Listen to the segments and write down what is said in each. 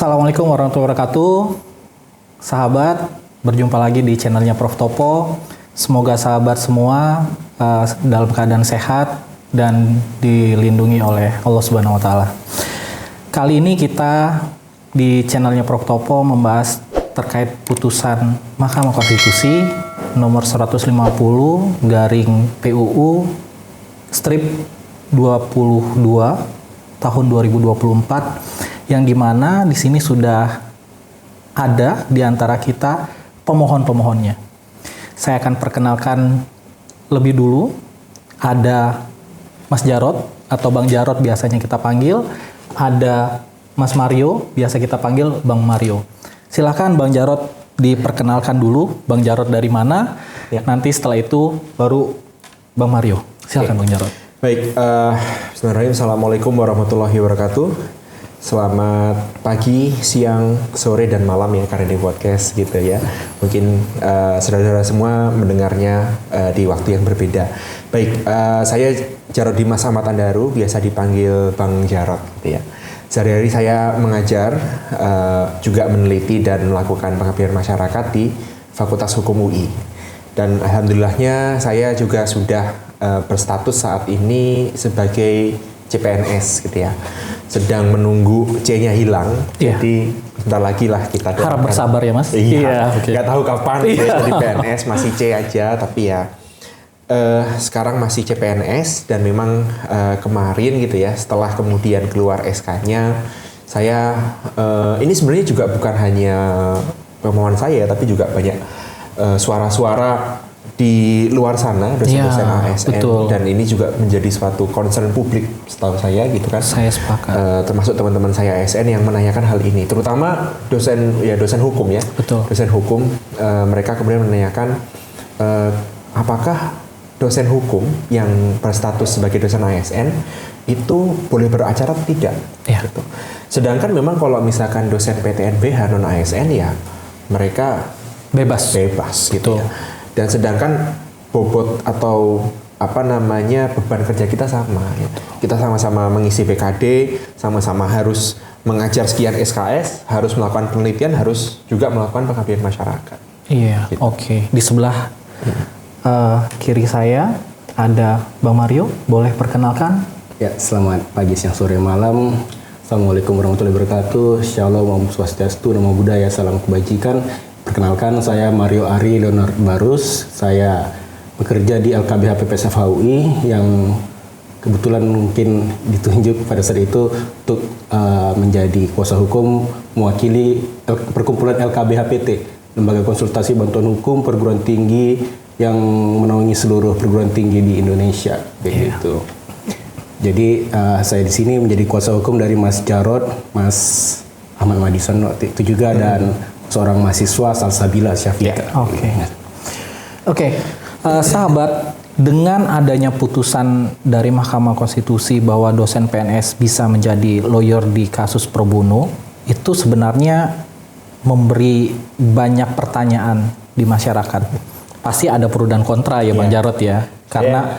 Assalamualaikum warahmatullahi wabarakatuh. Sahabat, berjumpa lagi di channelnya Prof. Topo. Semoga sahabat semua dalam keadaan sehat dan dilindungi oleh Allah Subhanahu wa taala. Kali ini kita di channelnya Prof. Topo membahas terkait putusan Mahkamah Konstitusi nomor 150 garing PUU strip 22 tahun 2024 yang dimana di sini sudah ada di antara kita pemohon-pemohonnya. Saya akan perkenalkan lebih dulu. Ada Mas Jarod atau Bang Jarod biasanya kita panggil. Ada Mas Mario, biasa kita panggil Bang Mario. Silakan Bang Jarod diperkenalkan dulu. Bang Jarod dari mana? Ya. Nanti setelah itu baru Bang Mario. Silakan Bang Jarod. Baik, bismillahirrahmanirrahim. Assalamualaikum warahmatullahi wabarakatuh. Selamat pagi, siang, sore, dan malam ya karena di podcast gitu ya. Mungkin saudara-saudara semua mendengarnya di waktu yang berbeda. Baik, saya Jarod Dimas Ahmad Andaru, biasa dipanggil Bang Jarod gitu ya. Sehari-hari saya mengajar, juga meneliti dan melakukan pengabdian masyarakat di Fakultas Hukum UI. Dan alhamdulillahnya saya juga sudah berstatus saat ini sebagai CPNS gitu ya. Sedang menunggu C-nya hilang, jadi bentar lagi lah kita doakan. Harap bersabar ya Mas. Iya, nggak tahu kapan jadi PNS, masih C aja, tapi ya sekarang masih CPNS dan memang kemarin gitu ya, setelah kemudian keluar SK-nya, saya ini sebenarnya juga bukan hanya pemohon saya, tapi juga banyak suara-suara di luar sana dosen-dosen ASN betul. Dan ini juga menjadi suatu concern publik setahu saya gitu kan. Saya sepakat. Termasuk teman-teman saya ASN yang menanyakan hal ini, terutama dosen hukum ya. Betul. Dosen hukum, mereka kemudian menanyakan apakah dosen hukum yang berstatus sebagai dosen ASN itu boleh beracara atau tidak? Ya. Gitu. Sedangkan memang kalau misalkan dosen PTNBH non ASN ya mereka bebas gitu ya. Dan sedangkan bobot atau beban kerja kita sama gitu. Kita sama-sama mengisi BKD, sama-sama harus mengajar sekian SKS, harus melakukan penelitian, harus juga melakukan pengabdian masyarakat. Iya, gitu. Oke. Di sebelah kiri saya ada Bang Mario, boleh perkenalkan? Ya, selamat pagi, siang, sore, malam. Assalamualaikum warahmatullahi wabarakatuh. Shalom, Om Swastiastu, Namo Buddhaya, salam kebajikan. Perkenalkan, saya Mario Ari Leonard Barus. Saya bekerja di LKBH PPSF UI yang kebetulan mungkin ditunjuk pada saat itu untuk menjadi kuasa hukum mewakili perkumpulan LKBH PT, Lembaga Konsultasi Bantuan Hukum Perguruan Tinggi yang menaungi seluruh perguruan tinggi di Indonesia, begitu. Jadi saya di sini menjadi kuasa hukum dari Mas Jarod, Mas Ahmad Madison waktu itu juga dan seorang mahasiswa Salsabila Syafiqa. Oke. Sahabat, dengan adanya putusan dari Mahkamah Konstitusi bahwa dosen PNS bisa menjadi lawyer di kasus pro bono, itu sebenarnya memberi banyak pertanyaan di masyarakat. Pasti ada pro dan kontra ya Bang Jarod ya, karena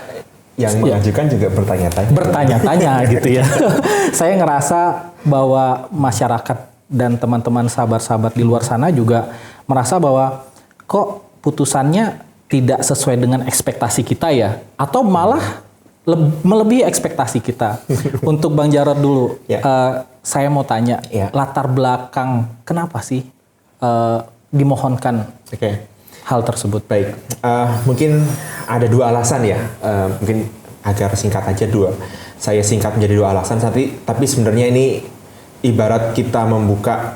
yang mengajukan juga bertanya-tanya gitu ya. Saya ngerasa bahwa masyarakat dan teman-teman sahabat-sahabat di luar sana juga merasa bahwa kok putusannya tidak sesuai dengan ekspektasi kita ya, atau malah melebihi ekspektasi kita. Untuk Bang Jarod dulu, saya mau tanya latar belakang kenapa sih dimohonkan hal tersebut? Baik, mungkin ada dua alasan ya, mungkin agar singkat aja saya singkat menjadi dua alasan, tapi sebenarnya ini ibarat kita membuka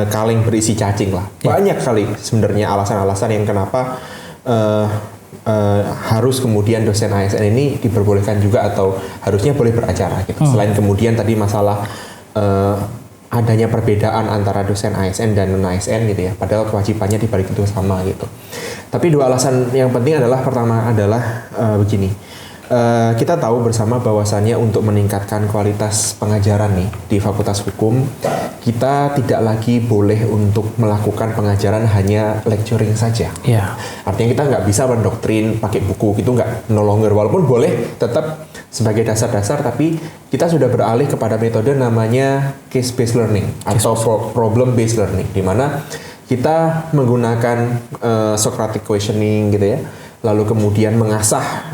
kaleng berisi cacing lah. Banyak kali sebenarnya alasan-alasan yang kenapa harus kemudian dosen ASN ini diperbolehkan juga atau harusnya boleh beracara gitu. Selain kemudian tadi masalah adanya perbedaan antara dosen ASN dan non ASN gitu ya. Padahal kewajibannya di balik itu sama gitu. Tapi dua alasan yang penting adalah pertama adalah begini. kita tahu bersama bahwasannya untuk meningkatkan kualitas pengajaran nih di Fakultas Hukum, kita tidak lagi boleh untuk melakukan pengajaran hanya lecturing saja. Iya. Artinya kita nggak bisa mendoktrin pakai buku, itu nggak, no longer. Walaupun boleh tetap sebagai dasar-dasar, tapi kita sudah beralih kepada metode namanya case-based learning atau problem-based learning, di mana kita menggunakan Socratic questioning gitu ya, lalu kemudian mengasah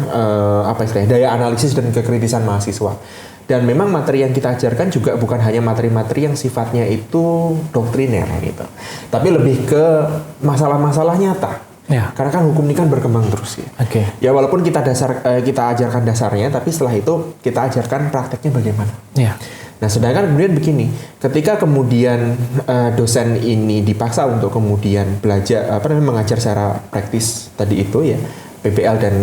daya analisis dan kekritisan mahasiswa. Dan memang materi yang kita ajarkan juga bukan hanya materi-materi yang sifatnya itu doktriner gitu, tapi lebih ke masalah-masalah nyata. Ya. Karena kan hukum ini kan berkembang terus ya. Oke. Ya walaupun kita ajarkan dasarnya, tapi setelah itu kita ajarkan prakteknya bagaimana. Ya. Nah, sedangkan kemudian begini, ketika kemudian dosen ini dipaksa untuk kemudian belajar mengajar secara praktis tadi itu ya, PBL dan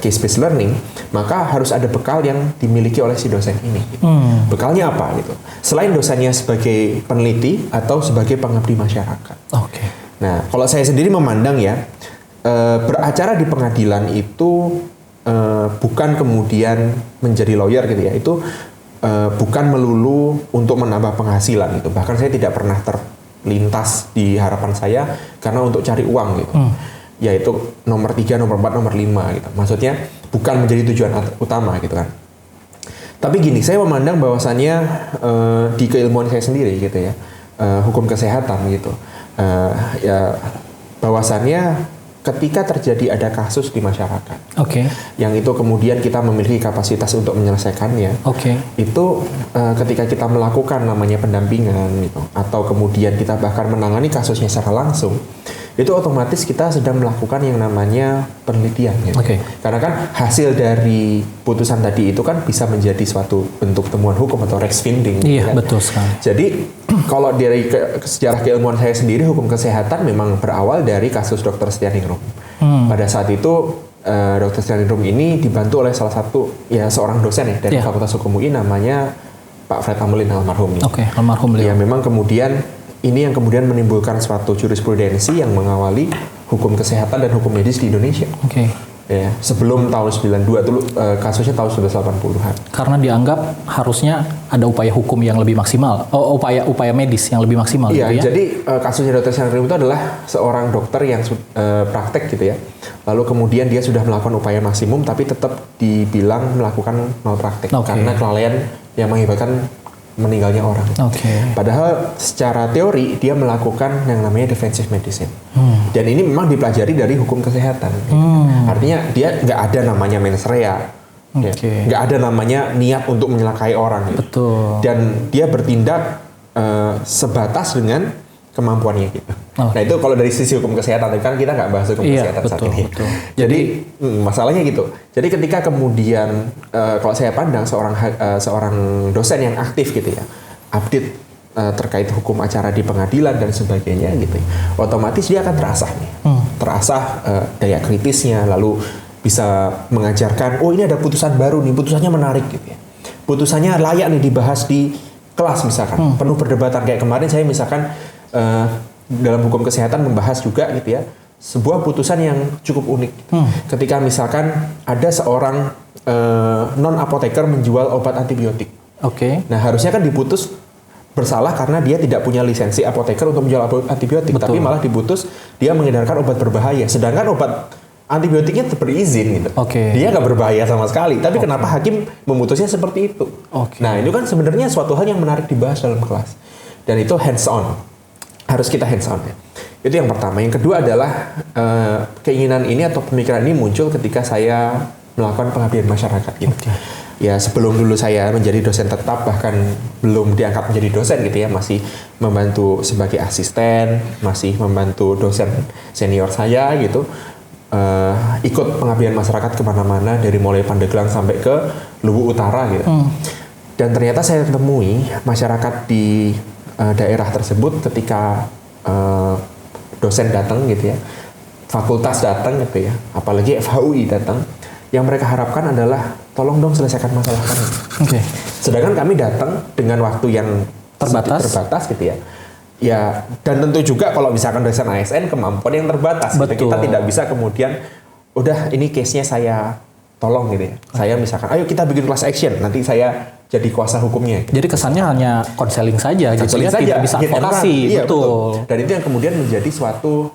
case based learning, maka harus ada bekal yang dimiliki oleh si dosen ini. Bekalnya apa gitu? Selain dosennya sebagai peneliti atau sebagai pengabdi masyarakat. Oke. Nah, kalau saya sendiri memandang ya, beracara di pengadilan itu bukan kemudian menjadi lawyer gitu ya, itu bukan melulu untuk menambah penghasilan gitu. Bahkan saya tidak pernah terlintas di harapan saya karena untuk cari uang gitu. Yaitu nomor 3, nomor 4, nomor 5 gitu. Maksudnya bukan menjadi tujuan utama gitu kan. Tapi gini, saya memandang bahwasannya di keilmuan saya sendiri gitu ya, hukum kesehatan gitu. Ya bahwasannya ketika terjadi ada kasus di masyarakat, yang itu kemudian kita memiliki kapasitas untuk menyelesaikannya, itu ketika kita melakukan namanya pendampingan gitu, atau kemudian kita bahkan menangani kasusnya secara langsung, itu otomatis kita sedang melakukan yang namanya penelitian gitu. Karena kan hasil dari putusan tadi itu kan bisa menjadi suatu bentuk temuan hukum atau rechtsfinding. Iya, kan? betul sekali. Jadi kalau dari sejarah keilmuan saya sendiri, hukum kesehatan memang berawal dari kasus Dr. Stianingrum. Pada saat itu Dr. Stianingrum ini dibantu oleh salah satu seorang dosen ya dari Fakultas Hukum UI, namanya Pak Fred Amelin almarhum. Almarhum beliau. Ya memang kemudian ini yang kemudian menimbulkan suatu jurisprudensi yang mengawali hukum kesehatan dan hukum medis di Indonesia. Ya, sebelum tahun 92 dulu, kasusnya tahun 1980-an. Karena dianggap harusnya ada upaya hukum yang lebih maksimal, upaya medis yang lebih maksimal. Iya, gitu ya? jadi kasusnya Dr. Stianingrum itu adalah seorang dokter yang praktek gitu ya. Lalu kemudian dia sudah melakukan upaya maksimum, tapi tetap dibilang melakukan malpraktek karena kelalaian yang mengakibatkan meninggalnya orang. Padahal secara teori dia melakukan yang namanya defensive medicine. Dan ini memang dipelajari dari hukum kesehatan. Artinya dia nggak ada namanya mens rea, nggak ada namanya niat untuk menyelakai orang. Gitu. Dan dia bertindak sebatas dengan kemampuannya gitu. Nah itu kalau dari sisi hukum kesehatan, tapi kan kita nggak bahas hukum kesehatan saat ini. Jadi masalahnya gitu. Jadi ketika kemudian kalau saya pandang seorang dosen yang aktif gitu ya, update terkait hukum acara di pengadilan dan sebagainya gitu, otomatis dia akan terasah nih, terasah daya kritisnya, lalu bisa mengajarkan, oh ini ada putusan baru nih, putusannya menarik gitu ya, putusannya layak nih dibahas di kelas misalkan, penuh perdebatan kayak kemarin saya misalkan dalam hukum kesehatan membahas juga gitu ya, sebuah putusan yang cukup unik. Ketika misalkan ada seorang non apoteker menjual obat antibiotik. Nah harusnya kan diputus bersalah karena dia tidak punya lisensi apoteker untuk menjual antibiotik, tapi malah diputus dia mengedarkan obat berbahaya. Sedangkan obat antibiotiknya berizin gitu. Dia nggak berbahaya sama sekali. Tapi kenapa hakim memutusnya seperti itu? Nah itu kan sebenarnya suatu hal yang menarik dibahas dalam kelas. Dan itu hands on. Harus kita hands on ya. Itu yang pertama. Yang kedua adalah keinginan ini atau pemikiran ini muncul ketika saya melakukan pengabdian masyarakat gitu. Ya sebelum dulu saya menjadi dosen tetap, bahkan belum diangkat menjadi dosen gitu ya, masih membantu sebagai asisten, masih membantu dosen senior saya gitu, ikut pengabdian masyarakat kemana-mana dari mulai Pandeglang sampai ke Luwu Utara gitu. Dan ternyata saya temui masyarakat di daerah tersebut ketika dosen datang gitu ya, fakultas datang gitu ya, apalagi FHUI datang, yang mereka harapkan adalah tolong dong selesaikan masalah kami. Sedangkan kami datang dengan waktu yang terbatas gitu ya. Ya, dan tentu juga kalau misalkan dosen ASN kemampuan yang terbatas. Gitu. Kita tidak bisa kemudian, udah ini case-nya saya tolong gitu ya. Saya misalkan, ayo kita bikin class action, nanti saya jadi kuasa hukumnya. Jadi kesannya hanya konseling saja gitu ya, tidak bisa advokasi. Iya, betul. Dan itu yang kemudian menjadi suatu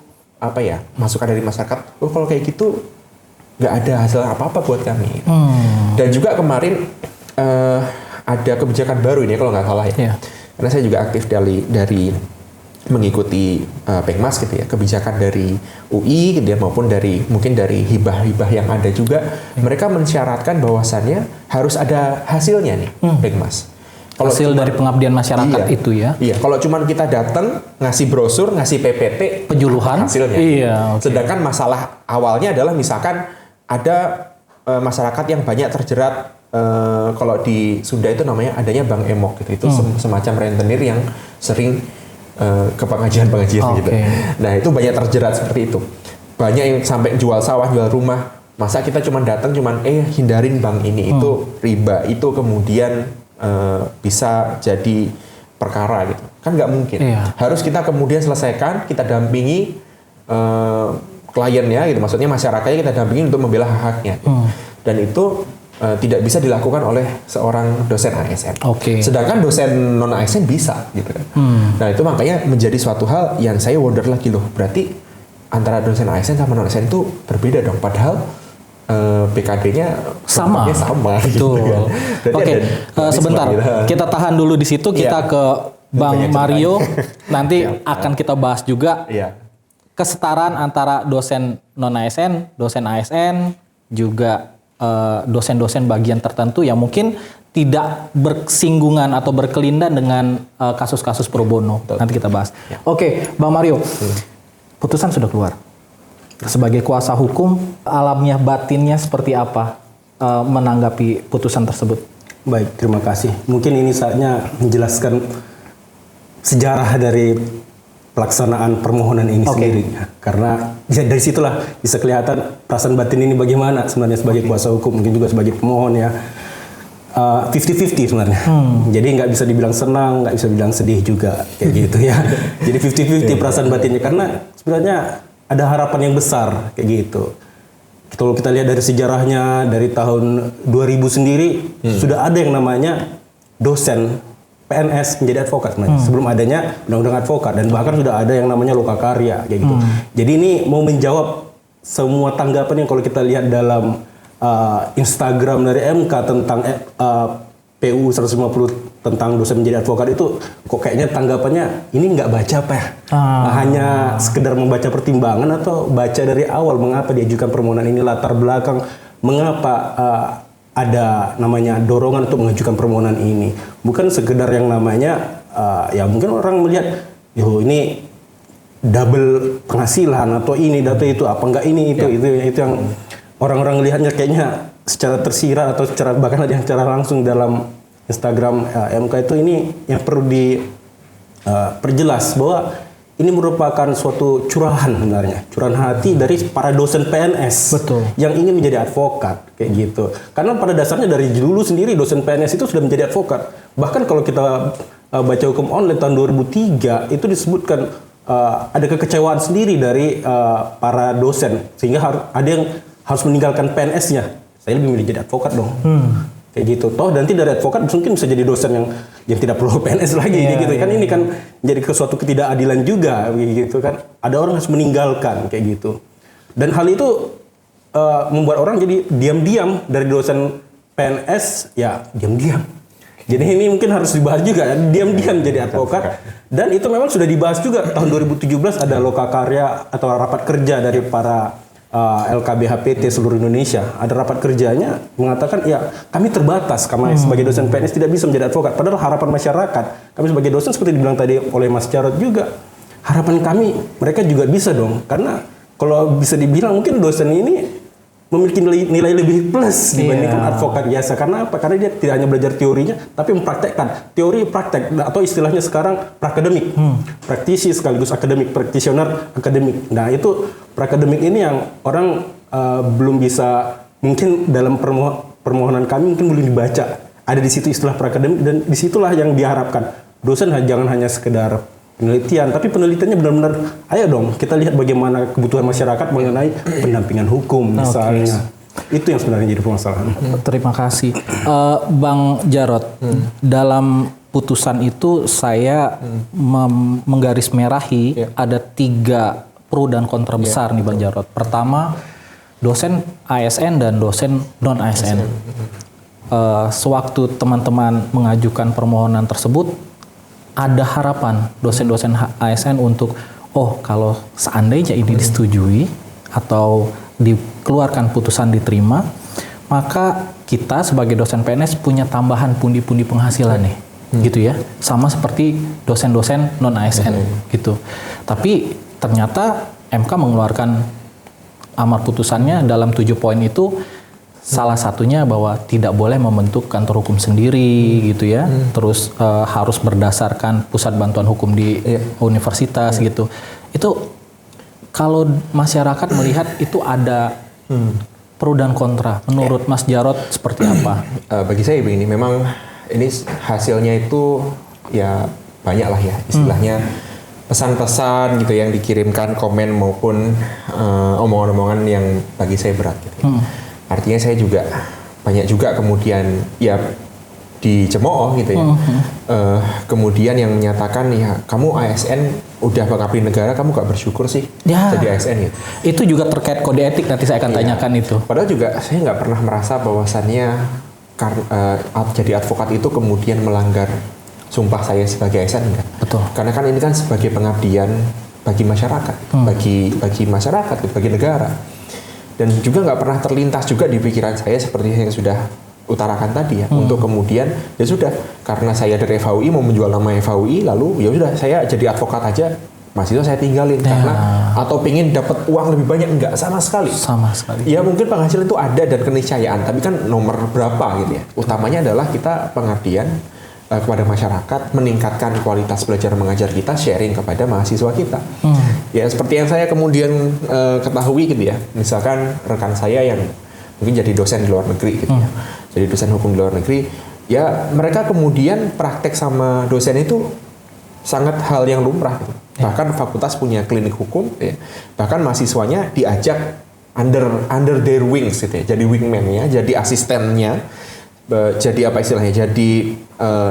masukan dari masyarakat. Oh kalau kayak gitu nggak ada hasil apa-apa buat kami. Dan juga kemarin ada kebijakan baru ini kalau nggak salah ya. Iya. Karena saya juga aktif dari mengikuti Pengmas gitu ya, kebijakan dari UI gitu ya, maupun mungkin dari hibah-hibah yang ada juga. Mereka mensyaratkan bahwasannya harus ada hasilnya nih Pengmas. Kalau Hasil dari pengabdian masyarakat itu ya. Iya, kalau cuman kita datang ngasih brosur, ngasih PPT, Penjuluhan hasilnya. Iya. Sedangkan masalah awalnya adalah misalkan ada masyarakat yang banyak terjerat. Kalau di Sunda itu namanya adanya Bank Emok gitu. Itu semacam rentenir yang sering ke pengajian-pengajian gitu. Nah itu banyak terjerat seperti itu. Banyak yang sampai jual sawah, jual rumah. Masa kita cuma datang hindarin bank ini, itu riba, itu kemudian bisa jadi perkara gitu. Kan nggak mungkin. Iya. Harus kita kemudian selesaikan, kita dampingi kliennya gitu. Maksudnya masyarakatnya kita dampingi untuk membela hak-haknya. Dan itu tidak bisa dilakukan oleh seorang dosen ASN. Sedangkan dosen non ASN bisa gitu kan. Nah itu makanya menjadi suatu hal yang saya wonder lagi loh. Berarti antara dosen ASN sama non ASN itu berbeda dong. Padahal PKD-nya sama gitu kan. Sebentar kita tahan dulu di situ. Kita ke Bang Mario. Nanti akan kita bahas juga kesetaraan antara dosen non ASN, dosen ASN, juga dosen-dosen bagian tertentu yang mungkin tidak bersinggungan atau berkelindan dengan kasus-kasus pro bono. Nanti kita bahas. Oke, Bang Mario, putusan sudah keluar. Sebagai kuasa hukum, alamnya batinnya seperti apa menanggapi putusan tersebut? Baik, terima kasih. Mungkin ini saatnya menjelaskan sejarah dari pelaksanaan permohonan ini sendiri, karena dari situlah bisa kelihatan perasaan batin ini bagaimana sebenarnya sebagai kuasa hukum, mungkin juga sebagai pemohon ya. 50-50 sebenarnya. Jadi nggak bisa dibilang senang, nggak bisa dibilang sedih juga kayak gitu ya. Jadi 50-50 perasaan batinnya, karena sebenarnya ada harapan yang besar kayak gitu. Kalau kita lihat dari sejarahnya dari tahun 2000 sendiri sudah ada yang namanya dosen PNS menjadi advokat sebelum adanya undang-undang advokat, dan bahkan sudah ada yang namanya lokakarya kayak gitu. Jadi ini mau menjawab semua tanggapan yang kalau kita lihat dalam Instagram dari MK tentang PU 150 tentang dosen menjadi advokat itu, kok kayaknya tanggapannya ini nggak baca apa ya? Hanya sekedar membaca pertimbangan atau baca dari awal mengapa diajukan permohonan ini, latar belakang mengapa ada namanya dorongan untuk mengajukan permohonan ini. Bukan sekedar yang namanya ya mungkin orang melihat ini double penghasilan atau ini data itu apa enggak ini itu yang orang-orang lihatnya kayaknya secara tersirat atau secara bahkan ada yang secara langsung dalam Instagram MK itu. Ini yang perlu diperjelas bahwa ini merupakan suatu curahan sebenarnya, curahan hati dari para dosen PNS yang ingin menjadi advokat kayak gitu. Karena pada dasarnya dari dulu sendiri dosen PNS itu sudah menjadi advokat. Bahkan kalau kita baca hukum online tahun 2003 itu disebutkan ada kekecewaan sendiri dari para dosen sehingga ada yang harus meninggalkan PNS-nya. Saya lebih milih jadi advokat dong. Kayak gitu. Toh nanti dari advokat mungkin bisa jadi dosen yang tidak perlu PNS lagi gitu kan. Ini kan jadi suatu ketidakadilan juga gitu kan. Ada orang harus meninggalkan kayak gitu. Dan hal itu membuat orang jadi diam-diam dari dosen PNS ya diam-diam. Jadi ini mungkin harus dibahas juga, diam-diam jadi advokat. Dan itu memang sudah dibahas juga tahun 2017 ada lokakarya atau rapat kerja dari para LKBHPT seluruh Indonesia. Ada rapat kerjanya mengatakan ya kami terbatas, kami sebagai dosen PNS tidak bisa menjadi advokat. Padahal harapan masyarakat, kami sebagai dosen seperti dibilang tadi oleh Mas Jarod juga, harapan kami mereka juga bisa dong. Karena kalau bisa dibilang mungkin dosen ini memiliki nilai lebih plus dibandingkan advokat biasa. Karena apa? Karena dia tidak hanya belajar teorinya, tapi mempraktekkan teori praktek atau istilahnya sekarang prakademik, praktisi sekaligus akademik, practitioner akademik. Nah itu prakademik ini yang orang belum bisa, mungkin dalam permohonan kami mungkin belum dibaca. Ada di situ istilah prakademik dan disitulah yang diharapkan dosen jangan hanya sekedar penelitian, tapi penelitiannya benar-benar ayo dong kita lihat bagaimana kebutuhan masyarakat mengenai pendampingan hukum misalnya. Itu yang sebenarnya jadi permasalahan. Terima kasih. Bang Jarod, dalam putusan itu saya menggarismerahi ada 3 pro dan kontra besar nih Bang Jarod. Pertama, dosen ASN dan dosen non ASN. Sewaktu teman-teman mengajukan permohonan tersebut, ada harapan dosen-dosen ASN untuk, oh kalau seandainya ini disetujui atau dikeluarkan putusan diterima, maka kita sebagai dosen PNS punya tambahan pundi-pundi penghasilan nih, gitu ya. Sama seperti dosen-dosen non ASN gitu. Tapi ternyata MK mengeluarkan amar putusannya dalam 7 poin itu, salah satunya bahwa tidak boleh membentuk kantor hukum sendiri gitu ya. Terus harus berdasarkan pusat bantuan hukum di universitas gitu. Itu kalau masyarakat melihat itu ada pro dan kontra. Menurut Mas Jarod seperti apa? Bagi saya begini, memang ini hasilnya itu ya banyak lah ya istilahnya. Pesan-pesan gitu yang dikirimkan, komen maupun omongan-omongan yang bagi saya berat gitu. Artinya saya juga banyak juga kemudian ya dicemooh gitu ya. Kemudian yang menyatakan ya kamu ASN udah pengabdi negara, kamu gak bersyukur sih jadi ASN gitu. Itu juga terkait kode etik, nanti saya akan tanyakan itu. Padahal juga saya nggak pernah merasa bahwasannya jadi advokat itu kemudian melanggar sumpah saya sebagai ASN, enggak. Betul. Karena kan ini kan sebagai pengabdian bagi masyarakat, bagi masyarakat, bagi negara. Dan juga nggak pernah terlintas juga di pikiran saya seperti yang sudah utarakan tadi ya, untuk kemudian ya sudah, karena saya dari FHUI mau menjual nama FHUI, lalu ya sudah saya jadi advokat aja, mahasiswa saya tinggalin karena atau pingin dapat uang lebih banyak, enggak sama sekali. Sama sekali. Ya mungkin penghasilan itu ada dan keniscayaan, tapi kan nomor berapa gitu ya. Utamanya adalah kita pengabdian kepada masyarakat, meningkatkan kualitas belajar mengajar kita, sharing kepada mahasiswa kita. Ya seperti yang saya kemudian ketahui gitu ya, misalkan rekan saya yang mungkin jadi dosen di luar negeri gitu ya, jadi dosen hukum di luar negeri, ya mereka kemudian praktek sama dosen itu sangat hal yang lumrah gitu. Bahkan fakultas punya klinik hukum ya, bahkan mahasiswanya diajak under their wings gitu ya, jadi wingman-nya, jadi asistennya, jadi apa istilahnya, jadi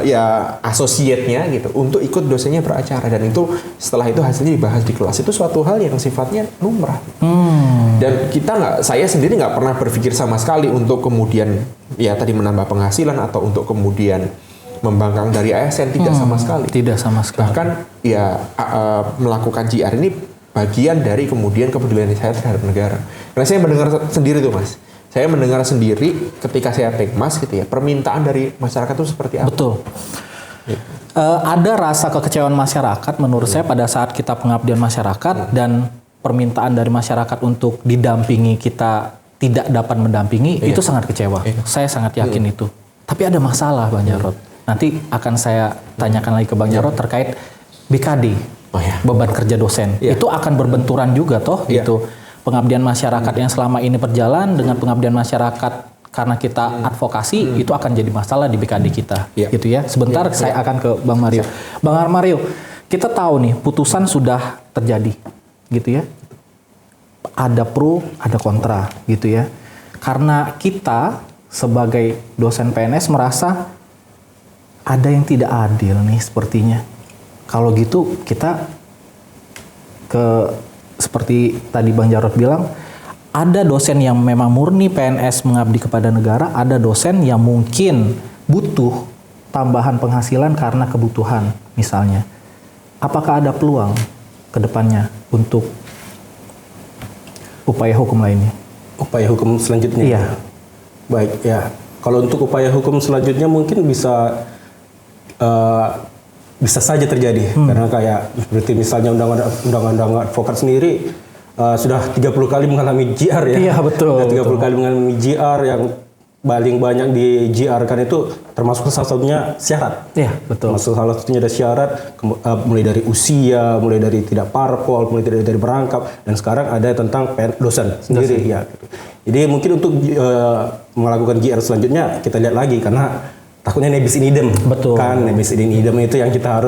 ya associate-nya gitu untuk ikut dosennya beracara, dan itu setelah itu hasilnya dibahas di kelas, itu suatu hal yang sifatnya lumrah. Dan saya sendiri nggak pernah berpikir sama sekali untuk kemudian ya tadi menambah penghasilan atau untuk kemudian membangkang dari ASN, tidak sama sekali. Tidak sama sekali. Bahkan ya melakukan JR ini bagian dari kemudian kepedulian saya terhadap negara. Karena saya mendengar sendiri tuh Mas. Saya mendengar sendiri ketika saya Pekmas gitu ya, permintaan dari masyarakat itu seperti apa? Betul. Ada rasa kekecewaan masyarakat menurut saya pada saat kita pengabdian masyarakat dan permintaan dari masyarakat untuk didampingi, kita tidak dapat mendampingi, itu sangat kecewa. Saya sangat yakin itu. Tapi ada masalah Bang Jarod. Nanti akan saya tanyakan lagi ke Bang Jarod terkait BKD, beban kerja dosen. Itu akan berbenturan juga toh gitu. Pengabdian masyarakat yang selama ini berjalan dengan pengabdian masyarakat karena kita advokasi, itu akan jadi masalah di BKD kita, gitu ya. Sebentar saya akan ke Bang Mario. Bang Mario, kita tahu nih putusan sudah terjadi, gitu ya. Ada pro, ada kontra, gitu ya. Karena kita sebagai dosen PNS merasa ada yang tidak adil nih sepertinya. Kalau gitu kita seperti tadi Bang Jarod bilang, ada dosen yang memang murni PNS mengabdi kepada negara, ada dosen yang mungkin butuh tambahan penghasilan karena kebutuhan misalnya. Apakah ada peluang ke depannya untuk upaya hukum lainnya? Upaya hukum selanjutnya? Iya. Baik ya, kalau untuk upaya hukum selanjutnya mungkin bisa saja terjadi, karena kayak seperti misalnya undang-undang advokat sendiri sudah 30 kali mengalami JR ya. Iya betul. Sudah 30 kali mengalami JR, yang paling banyak di JR kan itu termasuk salah satunya syarat. Iya betul. Termasuk salah satunya ada syarat, mulai dari usia, mulai dari tidak parpol, mulai dari berangkap, dan sekarang ada tentang dosen sendiri ya. Jadi mungkin untuk melakukan JR selanjutnya kita lihat lagi, karena takutnya nebis in idem. Betul. Kan nebis in idem itu yang kita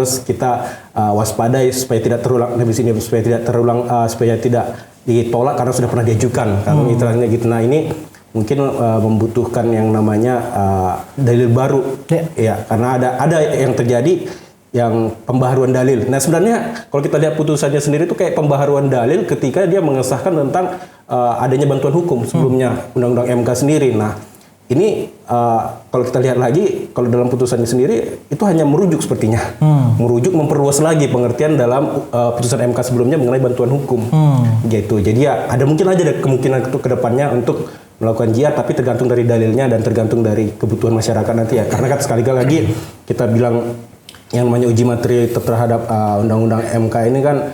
waspadai supaya tidak terulang, nebis in idem supaya tidak terulang, supaya tidak ditolak karena sudah pernah diajukan. Kalau misalnya gitu. Nah ini mungkin membutuhkan yang namanya dalil baru. Ya, karena ada yang terjadi yang pembaharuan dalil. Nah, sebenarnya kalau kita lihat putusannya sendiri itu kayak pembaharuan dalil ketika dia mengesahkan tentang adanya bantuan hukum sebelumnya Undang-Undang MK sendiri. Nah, ini kalau kita lihat lagi, kalau dalam putusannya sendiri itu hanya merujuk sepertinya, merujuk memperluas lagi pengertian dalam putusan MK sebelumnya mengenai bantuan hukum, gitu. Jadi ya ada mungkin aja ada kemungkinan itu ke depannya untuk melakukan jihad, tapi tergantung dari dalilnya dan tergantung dari kebutuhan masyarakat nanti ya. Karena kan sekali lagi kita bilang yang namanya uji materi terhadap Undang-Undang MK ini kan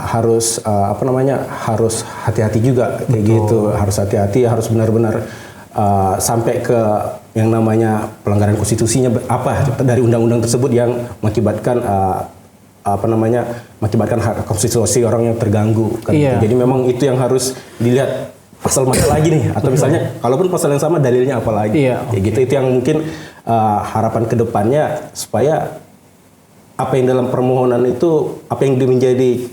harus harus hati-hati juga kayak gitu, harus hati-hati, harus benar-benar sampai ke yang namanya pelanggaran konstitusinya apa dari undang-undang tersebut yang mengakibatkan mengakibatkan hak konstitusi orang yang terganggu kan. Jadi memang itu yang harus dilihat pasal mana lagi nih, atau misalnya kalaupun pasal yang sama dalilnya apa lagi, kayak gitu. Itu yang mungkin harapan kedepannya supaya apa yang dalam permohonan itu, apa yang menjadi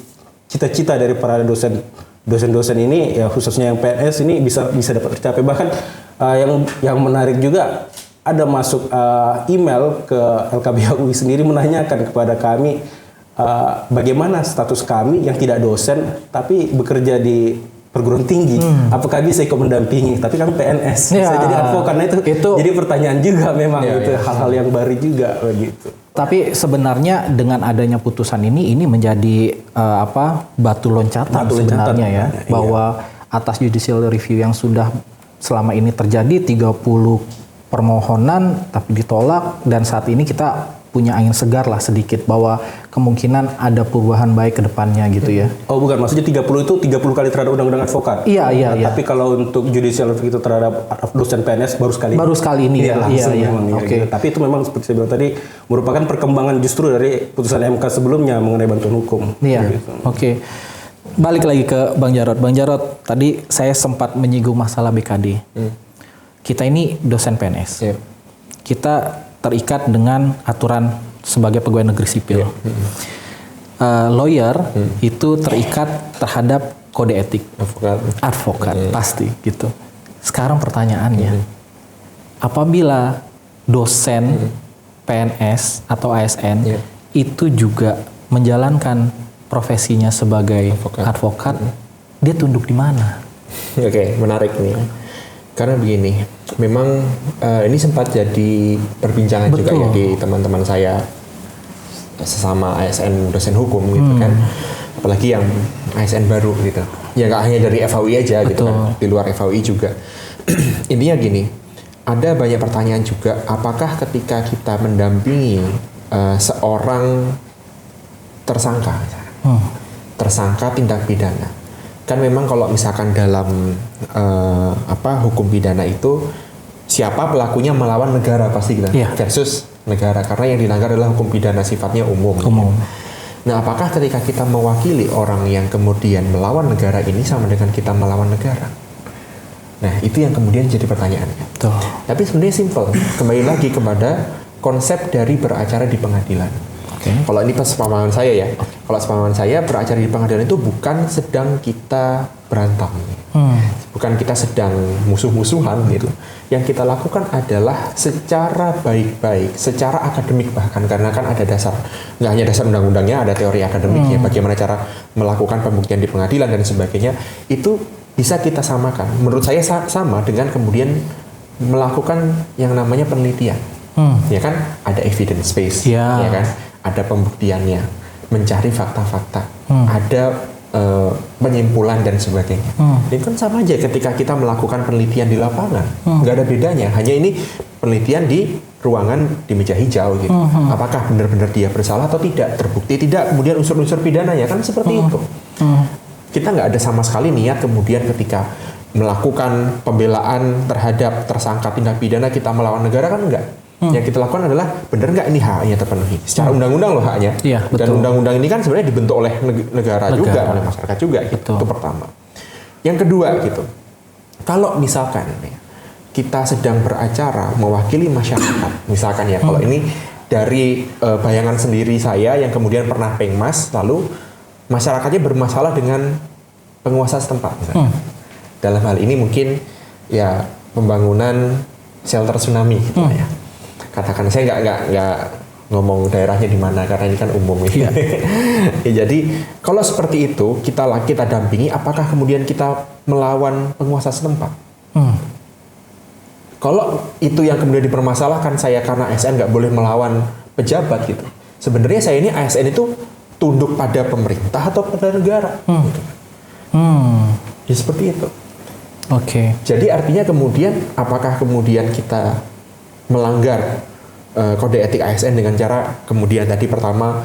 cita-cita dari para dosen-dosen ini ya, khususnya yang PNS ini bisa dapat tercapai. Bahkan yang menarik juga ada masuk email ke LKBH UI sendiri menanyakan kepada kami bagaimana status kami yang tidak dosen tapi bekerja di perguruan tinggi, apakah bisa ikut mendampingi? Tapi kan PNS, saya jadi advokat, nah itu jadi pertanyaan juga memang gitu, hal-hal yang baru juga begitu. Tapi sebenarnya dengan adanya putusan ini menjadi batu loncatan sebenarnya ya, bahwa atas judicial review yang sudah selama ini terjadi 30 permohonan tapi ditolak, dan saat ini kita punya angin segar lah sedikit bahwa kemungkinan ada perubahan baik ke depannya gitu ya. Oh bukan, maksudnya 30 itu 30 kali terhadap undang-undang advokat? Iya. Tapi kalau untuk judicial review itu terhadap dosen PNS baru sekali? Baru sekali ini ya? Iya. Gitu. Tapi itu memang seperti saya bilang tadi merupakan perkembangan justru dari putusan MK sebelumnya mengenai bantuan hukum. Iya, gitu. Oke. Balik lagi ke Bang Jarod. Bang Jarod, tadi saya sempat menyinggung masalah BKD. Kita ini dosen PNS. Kita terikat dengan aturan sebagai pegawai negeri sipil. Lawyer itu terikat terhadap kode etik. Advokat pasti gitu. Sekarang pertanyaannya, apabila dosen PNS atau ASN itu juga menjalankan profesinya sebagai advokat, dia tunduk di mana? Oke, menarik nih. Karena begini, memang ini sempat jadi perbincangan juga ya di teman-teman saya sesama ASN dosen hukum gitu kan, apalagi yang ASN baru gitu. Ya nggak hanya dari FHUI aja gitu kan, di luar FHUI juga. Intinya gini, ada banyak pertanyaan juga, apakah ketika kita mendampingi seorang tersangka, tersangka tindak pidana, kan memang kalau misalkan dalam hukum pidana itu siapa pelakunya melawan negara pasti kita versus negara, karena yang dilanggar adalah hukum pidana sifatnya umum. Nah, apakah ketika kita mewakili orang yang kemudian melawan negara ini sama dengan kita melawan negara? Nah, itu yang kemudian jadi pertanyaannya. Tapi sebenarnya simpel, kembali lagi kepada konsep dari beracara di pengadilan. Kalau ini pemahaman saya ya, kalau pemahaman saya beracara di pengadilan itu bukan sedang kita berantem, bukan kita sedang musuh-musuhan gitu. Yang kita lakukan adalah secara baik-baik, secara akademik bahkan, karena kan ada dasar, nggak hanya dasar undang-undangnya, ada teori akademiknya, bagaimana cara melakukan pembuktian di pengadilan dan sebagainya, itu bisa kita samakan. Menurut saya sama dengan kemudian melakukan yang namanya penelitian, ya kan, ada evidence base, ya kan. Ada pembuktiannya, mencari fakta-fakta, ada penyimpulan dan sebagainya. Ini kan sama aja ketika kita melakukan penelitian di lapangan, nggak ada bedanya. Hanya ini penelitian di ruangan di meja hijau gitu. Apakah benar-benar dia bersalah atau tidak, terbukti tidak, kemudian unsur-unsur pidananya kan seperti itu. Kita nggak ada sama sekali niat kemudian ketika melakukan pembelaan terhadap tersangka tindak pidana kita melawan negara, kan enggak. Yang kita lakukan adalah benar nggak ini haknya terpenuhi secara undang-undang loh haknya. Dan undang-undang ini kan sebenarnya dibentuk oleh negara juga, oleh masyarakat juga gitu. Itu pertama. Yang kedua gitu, kalau misalkan kita sedang beracara mewakili masyarakat, misalkan ya, kalau ini dari bayangan sendiri saya yang kemudian pernah pengmas, lalu masyarakatnya bermasalah dengan penguasa setempat misalnya. Dalam hal ini mungkin ya pembangunan shelter tsunami gitu ya. Katakan saya nggak ngomong daerahnya di mana karena ini kan umum ya. Ya, jadi kalau seperti itu kita dampingi, apakah kemudian kita melawan penguasa setempat? Kalau itu yang kemudian dipermasalahkan, saya karena ASN nggak boleh melawan pejabat gitu. Sebenarnya saya ini ASN itu tunduk pada pemerintah atau pada negara. Gitu. Ya seperti itu. Oke. Jadi artinya kemudian apakah kemudian kita melanggar kode etik ASN dengan cara kemudian tadi pertama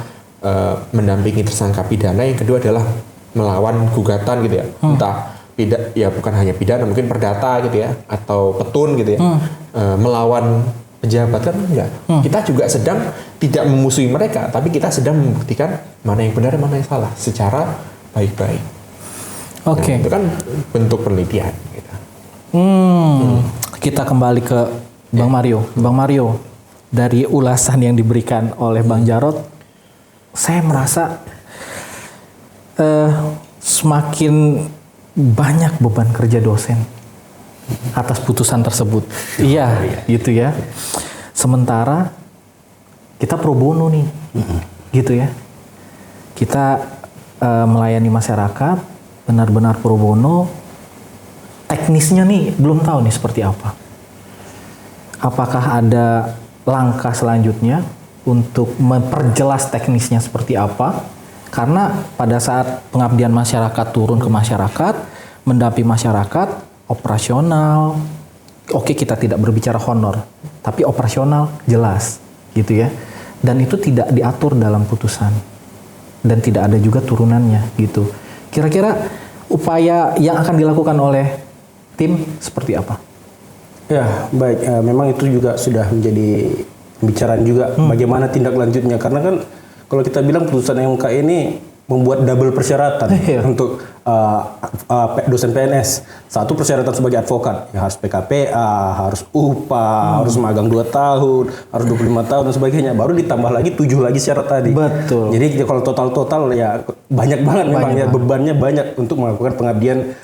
mendampingi tersangka pidana, yang kedua adalah melawan gugatan gitu ya. Entah ya bukan hanya pidana, mungkin perdata gitu ya, atau petun gitu ya, melawan pejabat kan enggak. Kita juga sedang tidak memusuhi mereka, tapi kita sedang membuktikan mana yang benar, mana yang salah secara baik-baik. Oke. Nah, itu kan bentuk penelitian. Gitu. Kita kembali ke Bang Mario. Bang Mario, dari ulasan yang diberikan oleh Bang Jarod, saya merasa semakin banyak beban kerja dosen atas putusan tersebut. Iya, gitu ya. Sementara kita pro bono nih, gitu ya. Kita melayani masyarakat, benar-benar pro bono. Teknisnya nih belum tahu nih seperti apa. Apakah ada langkah selanjutnya untuk memperjelas teknisnya seperti apa? Karena pada saat pengabdian masyarakat turun ke masyarakat, mendampingi masyarakat, operasional, oke kita tidak berbicara honor, tapi operasional jelas gitu ya. Dan itu tidak diatur dalam putusan. Dan tidak ada juga turunannya gitu. Kira-kira upaya yang akan dilakukan oleh tim seperti apa? Ya, baik. Memang itu juga sudah menjadi pembicaraan juga bagaimana tindak lanjutnya. Karena kan kalau kita bilang putusan MK ini membuat double persyaratan untuk dosen PNS. Satu, persyaratan sebagai advokat, ya harus PKPA, harus UPA, harus magang 2 tahun, harus 25 tahun dan sebagainya. Baru ditambah lagi 7 lagi syarat tadi. Betul. Jadi kalau total ya banyak banget memang ya, bebannya banyak untuk melakukan pengabdian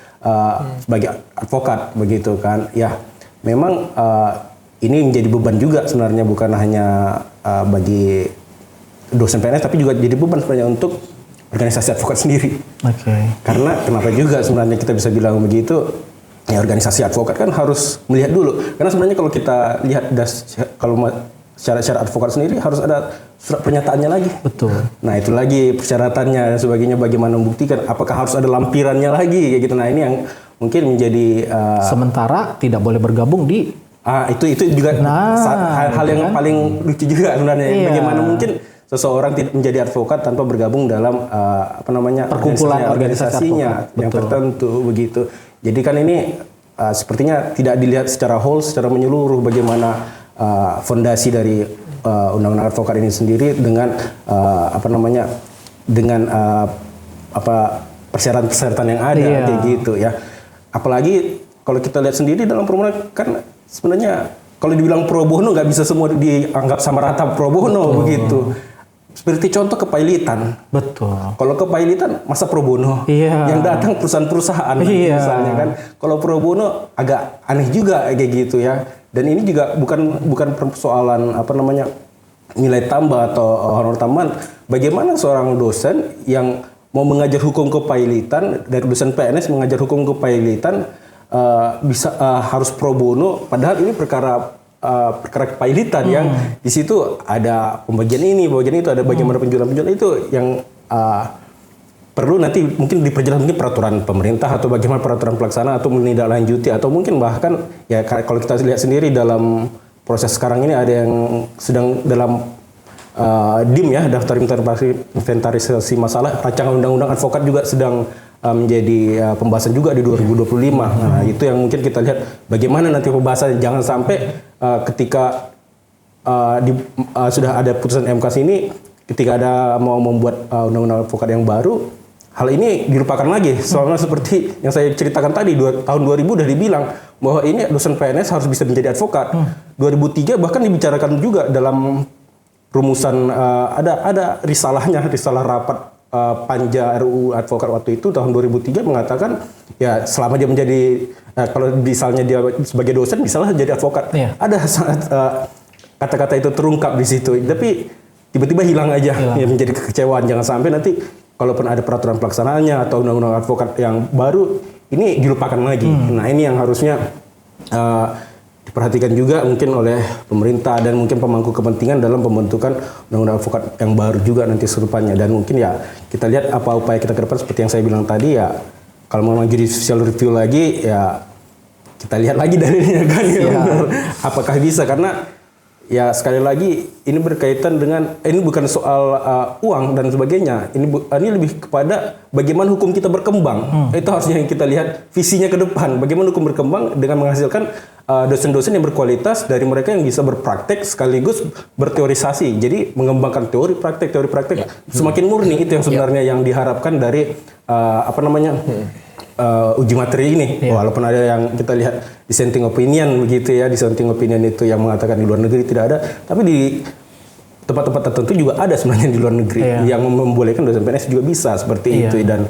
sebagai advokat begitu kan. Ya, memang ini menjadi beban juga sebenarnya, bukan hanya bagi dosen PNS tapi juga jadi beban sebenarnya untuk organisasi advokat sendiri. Oke. Karena kenapa juga sebenarnya kita bisa bilang begitu? Ya, organisasi advokat kan harus melihat dulu. Karena sebenarnya kalau kita lihat kalau syarat-syarat advokat sendiri harus ada surat pernyataannya lagi. Betul. Nah, itu lagi persyaratannya dan sebagainya, bagaimana membuktikan, apakah harus ada lampirannya lagi kayak gitu. Nah, ini yang mungkin menjadi sementara tidak boleh bergabung di itu juga hal yang paling lucu juga sebenarnya. Iya. Bagaimana mungkin seseorang tidak menjadi advokat tanpa bergabung dalam perkumpulan organisasinya yang tertentu begitu. Jadi kan ini sepertinya tidak dilihat secara whole, secara menyeluruh bagaimana fondasi dari undang-undang advokat ini sendiri dengan persyaratan-persyaratan yang ada kayak gitu ya. Apalagi kalau kita lihat sendiri dalam permohonan kan sebenarnya kalau dibilang pro bono nggak bisa semua dianggap sama rata pro bono begitu. Seperti contoh kepailitan. Betul. Kalau kepailitan masa pro bono? Iya. Yang datang perusahaan-perusahaan misalnya kan. Kalau pro bono agak aneh juga kayak gitu ya. Dan ini juga bukan persoalan nilai tambah atau honor tambahan. Bagaimana seorang dosen yang mau mengajar hukum kepailitan, dari dosen PNS mengajar hukum kepailitan bisa harus pro bono, padahal ini perkara kepailitan yang di situ ada pembagian ini, pembagian itu, ada bagaimana penjualan itu yang perlu nanti mungkin diperjelas, mungkin peraturan pemerintah atau bagaimana peraturan pelaksana atau menindaklanjuti, atau mungkin bahkan ya kalau kita lihat sendiri dalam proses sekarang ini ada yang sedang dalam DIM ya, daftar inventarisasi masalah rancangan undang-undang advokat juga sedang menjadi pembahasan juga di 2025. Nah, itu yang mungkin kita lihat bagaimana nanti pembahasan, jangan sampai ketika sudah ada putusan MK sini, ketika ada mau membuat undang-undang advokat yang baru, hal ini dilupakan lagi. Soalnya seperti yang saya ceritakan tadi, tahun 2000 udah dibilang bahwa ini dosen PNS harus bisa menjadi advokat. 2003 bahkan dibicarakan juga dalam rumusan, ada risalah rapat Panja RUU advokat waktu itu tahun 2003 mengatakan ya selama dia menjadi kalau misalnya dia sebagai dosen misalnya jadi advokat, ada saat kata-kata itu terungkap di situ, tapi tiba-tiba hilang aja, ya menjadi kekecewaan. Jangan sampai nanti kalaupun ada peraturan pelaksanaannya atau undang-undang advokat yang baru ini dilupakan lagi. Nah ini yang harusnya diperhatikan juga mungkin oleh pemerintah dan mungkin pemangku kepentingan dalam pembentukan undang-undang advokat yang baru juga nanti serupannya. Dan mungkin ya kita lihat apa upaya kita ke depan seperti yang saya bilang tadi ya. Kalau memang judicial review lagi ya kita lihat lagi dalilnya kan apakah bisa, karena ya sekali lagi ini berkaitan dengan ini bukan soal uang dan sebagainya, ini lebih kepada bagaimana hukum kita berkembang. Itu harusnya yang kita lihat visinya ke depan, bagaimana hukum berkembang dengan menghasilkan dosen-dosen yang berkualitas dari mereka yang bisa berpraktek sekaligus berteorisasi. Jadi mengembangkan teori praktek semakin murni, itu yang sebenarnya yang diharapkan dari uji materi ini. Walaupun ada yang kita lihat dissenting opinion begitu ya, dissenting opinion itu yang mengatakan di luar negeri tidak ada, tapi di tempat-tempat tertentu juga ada sebenarnya di luar negeri yang membolehkan dosen PNS juga bisa seperti itu, dan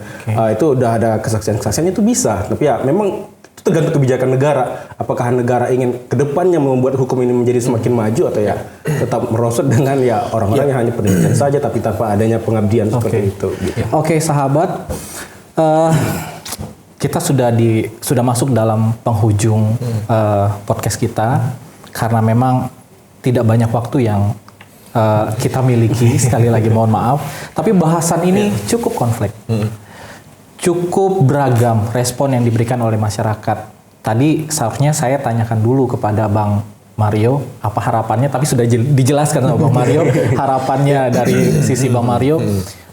itu udah ada kesaksian-kesaksian itu bisa. Tapi ya memang itu tergantung kebijakan negara. Apakah negara ingin kedepannya membuat hukum ini menjadi semakin maju atau ya tetap merosot dengan ya orang-orang yang hanya pendidikan saja tapi tanpa adanya pengabdian seperti itu. Oke, sahabat, kita sudah masuk dalam penghujung podcast kita karena memang tidak banyak waktu yang kita miliki. Sekali lagi mohon maaf, tapi bahasan ini cukup konflik. Cukup beragam respon yang diberikan oleh masyarakat. Tadi seharusnya saya tanyakan dulu kepada Bang Mario apa harapannya, tapi sudah dijelaskan sama Bang Mario harapannya dari sisi Bang Mario.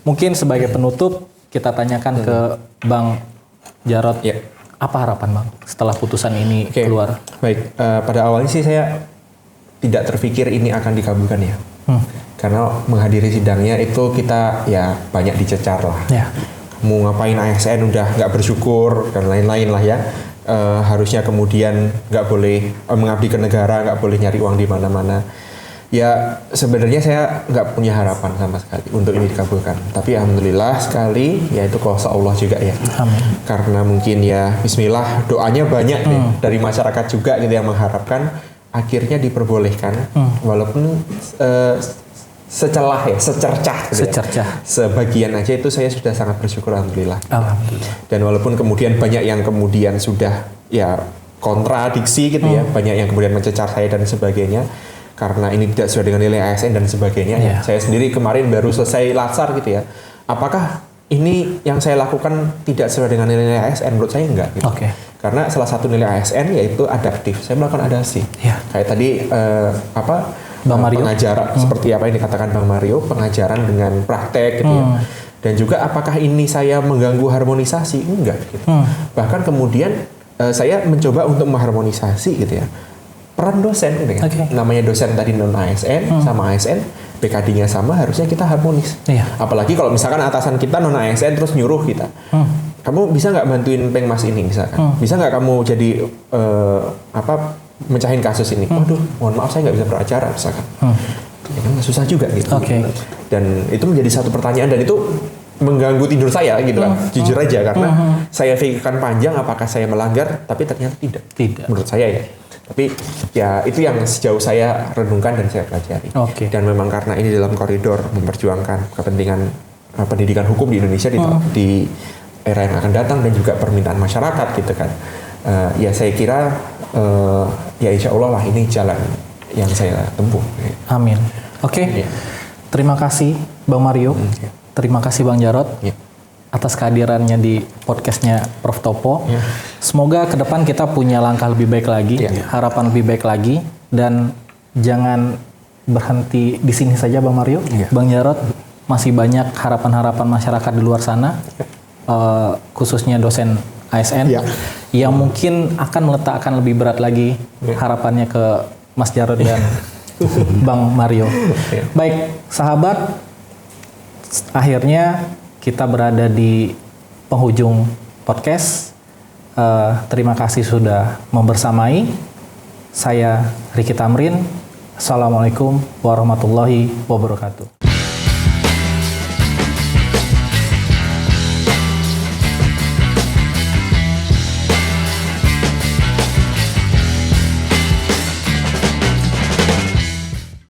Mungkin sebagai penutup kita tanyakan ke Bang Jarod, apa harapan Bang setelah putusan ini keluar? Baik, pada awalnya sih saya tidak terpikir ini akan dikabulkan ya. Karena menghadiri sidangnya itu kita ya banyak dicecar lah. Mau ngapain ASN udah nggak bersyukur dan lain-lain lah ya. Harusnya kemudian nggak boleh mengabdi ke negara, nggak boleh nyari uang di mana-mana. Ya sebenarnya saya nggak punya harapan sama sekali untuk ini dikabulkan. Tapi alhamdulillah sekali, ya itu kuasa Allah juga ya. Amin. Karena mungkin ya Bismillah doanya banyak nih dari masyarakat juga gitu yang mengharapkan akhirnya diperbolehkan, walaupun secercah gitu ya. Sebagian aja itu saya sudah sangat bersyukur alhamdulillah. Dan walaupun kemudian banyak yang kemudian sudah ya kontradiksi gitu ya, banyak yang kemudian mencecar saya dan sebagainya karena ini tidak sesuai dengan nilai ASN dan sebagainya. Saya sendiri kemarin baru selesai latsar gitu ya. Apakah ini yang saya lakukan tidak sesuai dengan nilai ASN? Menurut saya enggak gitu. Karena salah satu nilai ASN yaitu adaptif. Saya melakukan adaptasi. Kayak tadi Bang Mario, pengajaran seperti apa yang dikatakan Bang Mario, pengajaran dengan praktek gitu ya. Dan juga apakah ini saya mengganggu harmonisasi? Enggak gitu. Bahkan kemudian saya mencoba untuk mengharmonisasi gitu ya. Peran dosen gitu kan. Namanya dosen tadi non ASN sama ASN, PKD-nya sama, harusnya kita harmonis. Apalagi kalau misalkan atasan kita non ASN terus nyuruh kita. Kamu bisa nggak bantuin Pengmas ini misalkan? Bisa nggak kamu jadi mencahin kasus ini? Waduh, mohon maaf saya nggak bisa beracara misalkan. Ya kan susah juga gitu. Dan itu menjadi satu pertanyaan dan itu mengganggu tidur saya gitu kan. Jujur aja karena saya pikirkan panjang apakah saya melanggar, tapi ternyata tidak. Menurut saya ya. Tapi ya itu yang sejauh saya renungkan dan saya pelajari. Dan memang karena ini dalam koridor memperjuangkan kepentingan pendidikan hukum di Indonesia di era yang akan datang dan juga permintaan masyarakat gitu kan. Ya saya kira ya insya Allah lah ini jalan yang saya tempuh. Amin. Terima kasih Bang Mario. Terima kasih Bang Jarod atas kehadirannya di podcastnya Prof Topo. Semoga ke depan kita punya langkah lebih baik lagi, harapan lebih baik lagi, dan jangan berhenti di sini saja Bang Mario. Bang Jarod, masih banyak harapan-harapan masyarakat di luar sana, khususnya dosen ASN yang mungkin akan meletakkan lebih berat lagi harapannya ke Mas Jarod dan Bang Mario. Baik, sahabat, akhirnya kita berada di penghujung podcast. Terima kasih sudah membersamai. Saya Riki Tamrin. Assalamualaikum warahmatullahi wabarakatuh.